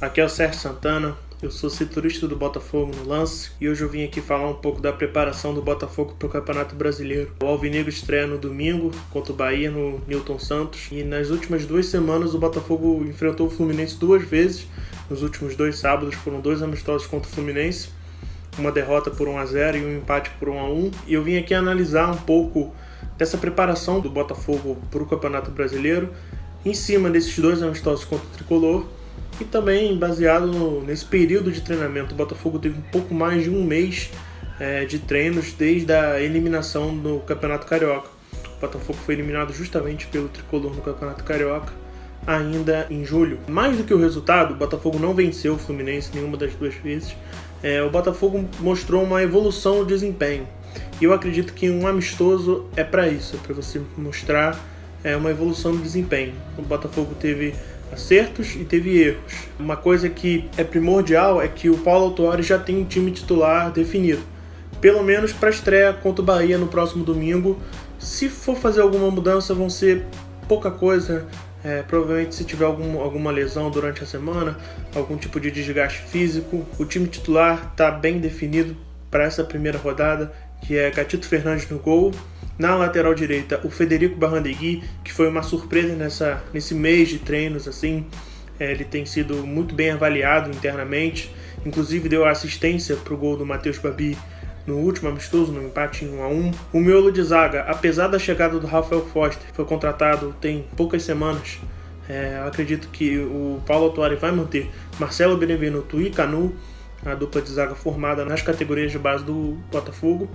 Aqui é o Sérgio Santana, eu sou setorista do Botafogo no Lance e hoje eu vim aqui falar um pouco da preparação do Botafogo para o Campeonato Brasileiro. O Alvinegro estreia no domingo contra o Bahia no Newton Santos e nas últimas 2 semanas o Botafogo enfrentou o Fluminense 2 vezes. Nos últimos 2 sábados foram 2 amistosos contra o Fluminense, uma derrota por 1-0 e um empate por 1-1. E eu vim aqui analisar um pouco dessa preparação do Botafogo para o Campeonato Brasileiro em cima desses 2 amistosos contra o Tricolor e também baseado nesse período de treinamento. O Botafogo teve um pouco mais de um mês de treinos desde a eliminação do Campeonato Carioca. O Botafogo foi eliminado justamente pelo Tricolor no Campeonato Carioca ainda em julho. Mais do que o resultado, o Botafogo não venceu o Fluminense nenhuma das 2 vezes. O Botafogo mostrou uma evolução no desempenho. E eu acredito que um amistoso é para isso, é para você mostrar uma evolução no desempenho. O Botafogo teve acertos e teve erros. Uma coisa que é primordial é que o Paulo Autuori já tem um time titular definido, pelo menos para a estreia contra o Bahia no próximo domingo. Se for fazer alguma mudança, vão ser pouca coisa. Provavelmente se tiver alguma lesão durante a semana, algum tipo de desgaste físico, o time titular está bem definido para essa primeira rodada, que é Gatito Fernandes no gol. Na lateral direita, o Federico Barrandegui, que foi uma surpresa nesse mês de treinos. Ele tem sido muito bem avaliado internamente, inclusive deu assistência para o gol do Matheus Babi no último amistoso, no empate em 1-1. O miolo de zaga, apesar da chegada do Rafael Foster, que foi contratado tem poucas semanas, eu acredito que o Paulo Autuori vai manter Marcelo Benevenuto e Canu, a dupla de zaga formada nas categorias de base do Botafogo.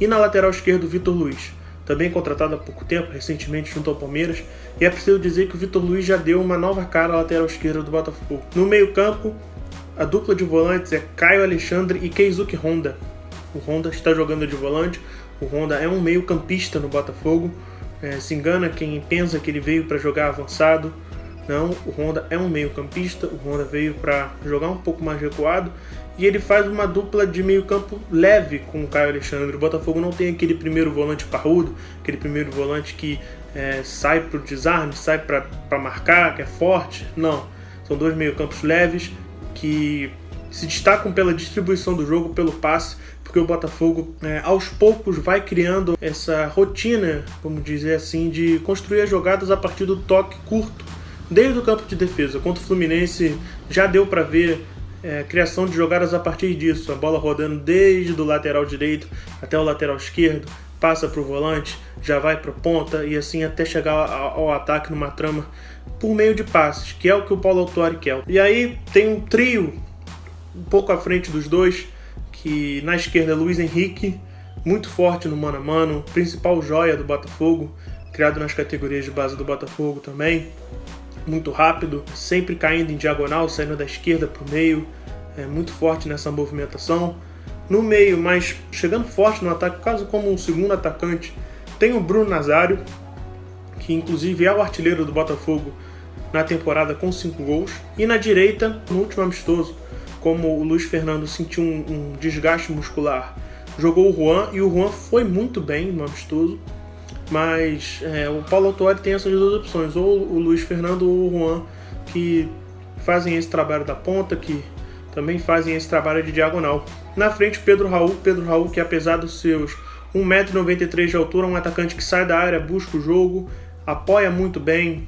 E na lateral esquerda, o Vitor Luiz, também contratado há pouco tempo, recentemente junto ao Palmeiras. E é preciso dizer que o Vitor Luiz já deu uma nova cara à lateral esquerda do Botafogo. No meio campo, a dupla de volantes é Caio Alexandre e Keisuke Honda. O Honda está jogando de volante. O Honda é um meio campista no Botafogo. Se engana quem pensa que ele veio para jogar avançado. Não, o Honda é um meio campista. O Honda veio para jogar um pouco mais recuado. E ele faz uma dupla de meio campo leve com o Caio Alexandre. O Botafogo não tem aquele primeiro volante parrudo, aquele primeiro volante que sai para o desarme, sai para marcar, que é forte. Não, são 2 meio campos leves que se destacam pela distribuição do jogo, pelo passe, porque o Botafogo aos poucos vai criando essa rotina, vamos dizer assim, de construir as jogadas a partir do toque curto, desde o campo de defesa. Contra o Fluminense já deu para ver criação de jogadas a partir disso, a bola rodando desde o lateral direito até o lateral esquerdo, passa para o volante, já vai para a ponta e assim até chegar ao ataque numa trama por meio de passes, que é o que o Paulo Autuori quer. E aí tem um trio um pouco à frente dos dois, que na esquerda é Luiz Henrique, muito forte no mano a mano, principal joia do Botafogo, criado nas categorias de base do Botafogo também, muito rápido, sempre caindo em diagonal, saindo da esquerda para o meio, muito forte nessa movimentação. No meio, mas chegando forte no ataque, quase como um segundo atacante, tem o Bruno Nazário, que inclusive é o artilheiro do Botafogo na temporada com 5 gols. E na direita, no último amistoso, como o Luiz Fernando sentiu um desgaste muscular, jogou o Juan, e o Juan foi muito bem no amistoso. Mas o Paulo Autuori tem essas 2 opções, ou o Luiz Fernando ou o Juan, que fazem esse trabalho da ponta, que também fazem esse trabalho de diagonal. Na frente, Pedro Raul, que apesar dos seus 1,93 m de altura, é um atacante que sai da área, busca o jogo, apoia muito bem,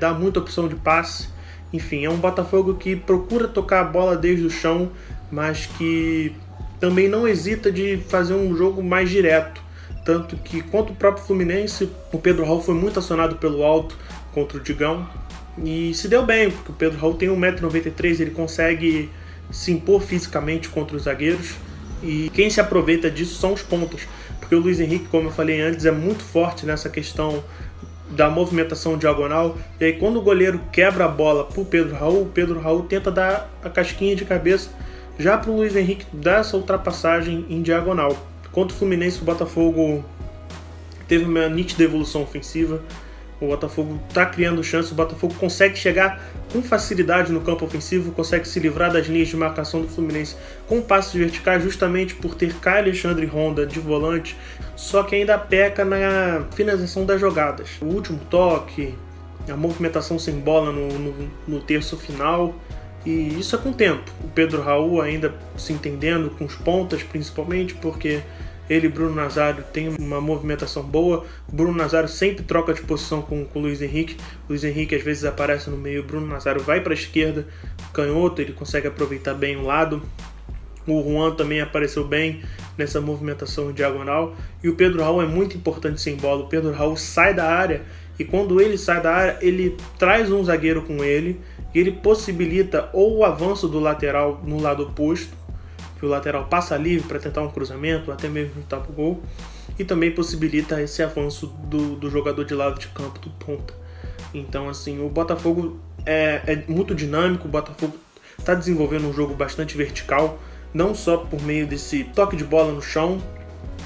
dá muita opção de passe. Enfim, é um Botafogo que procura tocar a bola desde o chão, mas que também não hesita de fazer um jogo mais direto. Tanto que contra o próprio Fluminense, o Pedro Raul foi muito acionado pelo alto contra o Digão. E se deu bem, porque o Pedro Raul tem 1,93 m, ele consegue se impor fisicamente contra os zagueiros. E quem se aproveita disso são os pontas. Porque o Luiz Henrique, como eu falei antes, é muito forte nessa questão da movimentação diagonal. E aí quando o goleiro quebra a bola para o Pedro Raul tenta dar a casquinha de cabeça já para o Luiz Henrique dar essa ultrapassagem em diagonal. Contra o Fluminense, o Botafogo teve uma nítida evolução ofensiva. O Botafogo está criando chance, o Botafogo consegue chegar com facilidade no campo ofensivo, consegue se livrar das linhas de marcação do Fluminense com passes verticais, justamente por ter Caio Alexandre e Honda de volante, só que ainda peca na finalização das jogadas. O último toque, a movimentação sem bola no terço final, E isso é com o tempo. O Pedro Raul ainda se entendendo com os pontas, principalmente, porque ele e Bruno Nazário têm uma movimentação boa. O Bruno Nazário sempre troca de posição com o Luiz Henrique. O Luiz Henrique às vezes aparece no meio, o Bruno Nazário vai para a esquerda, canhoto, ele consegue aproveitar bem o lado. O Juan também apareceu bem nessa movimentação diagonal. E o Pedro Raul é muito importante sem bola. O Pedro Raul sai da área e quando ele sai da área, ele traz um zagueiro com ele e ele possibilita ou o avanço do lateral no lado oposto, que o lateral passa livre para tentar um cruzamento, até mesmo chutar pro gol, e também possibilita esse avanço do jogador de lado de campo, do ponta. Então, assim, o Botafogo é muito dinâmico, o Botafogo está desenvolvendo um jogo bastante vertical, não só por meio desse toque de bola no chão,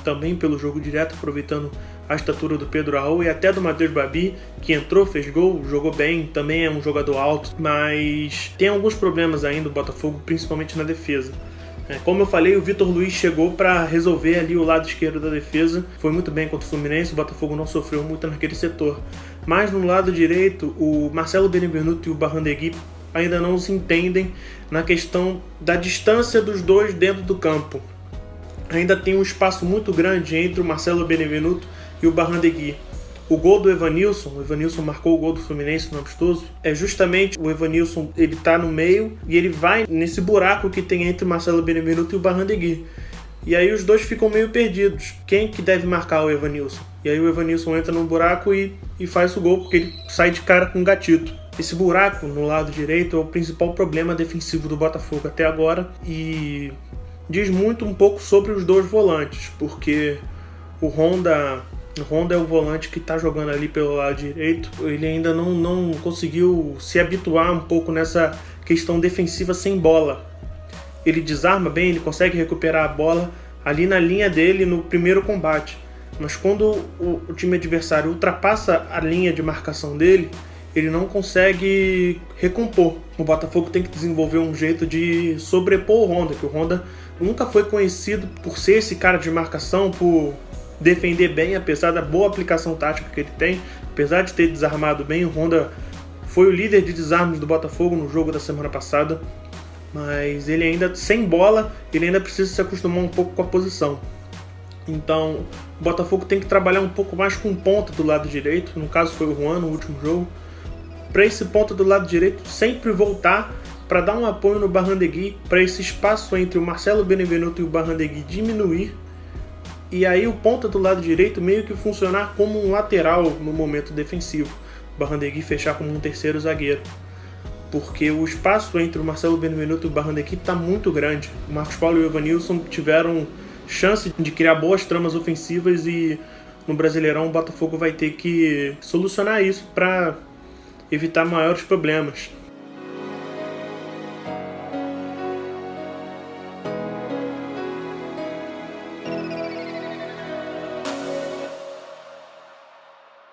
também pelo jogo direto, aproveitando a estatura do Pedro Raul e até do Matheus Babi, que entrou, fez gol, jogou bem, também é um jogador alto, mas tem alguns problemas ainda o Botafogo, principalmente na defesa. Como eu falei, o Vitor Luiz chegou para resolver ali o lado esquerdo da defesa, foi muito bem contra o Fluminense, o Botafogo não sofreu muito naquele setor. Mas no lado direito, o Marcelo Benevenuto e o Barrandegui ainda não se entendem na questão da distância dos dois dentro do campo. Ainda tem um espaço muito grande entre o Marcelo Benevenuto e o Barrandegui. O gol do Evanilson, o Evanilson marcou o gol do Fluminense no amistoso, é justamente o Evanilson, ele tá no meio e ele vai nesse buraco que tem entre o Marcelo Benevenuto e o Barrandegui. E aí os dois ficam meio perdidos. Quem que deve marcar o Evanilson? E aí o Evanilson entra no buraco e faz o gol, porque ele sai de cara com um gatito. Esse buraco no lado direito é o principal problema defensivo do Botafogo até agora e diz muito um pouco sobre os dois volantes, porque o Honda é o volante que está jogando ali pelo lado direito. Ele ainda não conseguiu se habituar um pouco nessa questão defensiva sem bola. Ele desarma bem, ele consegue recuperar a bola ali na linha dele no primeiro combate. Mas quando o time adversário ultrapassa a linha de marcação dele, ele não consegue recompor. O Botafogo tem que desenvolver um jeito de sobrepor o Honda, que o Honda nunca foi conhecido por ser esse cara de marcação, por defender bem, apesar da boa aplicação tática que ele tem, apesar de ter desarmado bem. O Honda foi o líder de desarmes do Botafogo no jogo da semana passada, mas ele ainda, sem bola, ele ainda precisa se acostumar um pouco com a posição. Então, o Botafogo tem que trabalhar um pouco mais com ponta do lado direito, no caso foi o Juan no último jogo, para esse ponta do lado direito sempre voltar para dar um apoio no Barrandegui, para esse espaço entre o Marcelo Benevenuto e o Barrandegui diminuir, e aí o ponta do lado direito meio que funcionar como um lateral no momento defensivo, o Barrandegui fechar como um terceiro zagueiro, porque o espaço entre o Marcelo Benevenuto e o Barrandegui está muito grande. O Marcos Paulo e o Evanilson tiveram chance de criar boas tramas ofensivas e no Brasileirão o Botafogo vai ter que solucionar isso para evitar maiores problemas.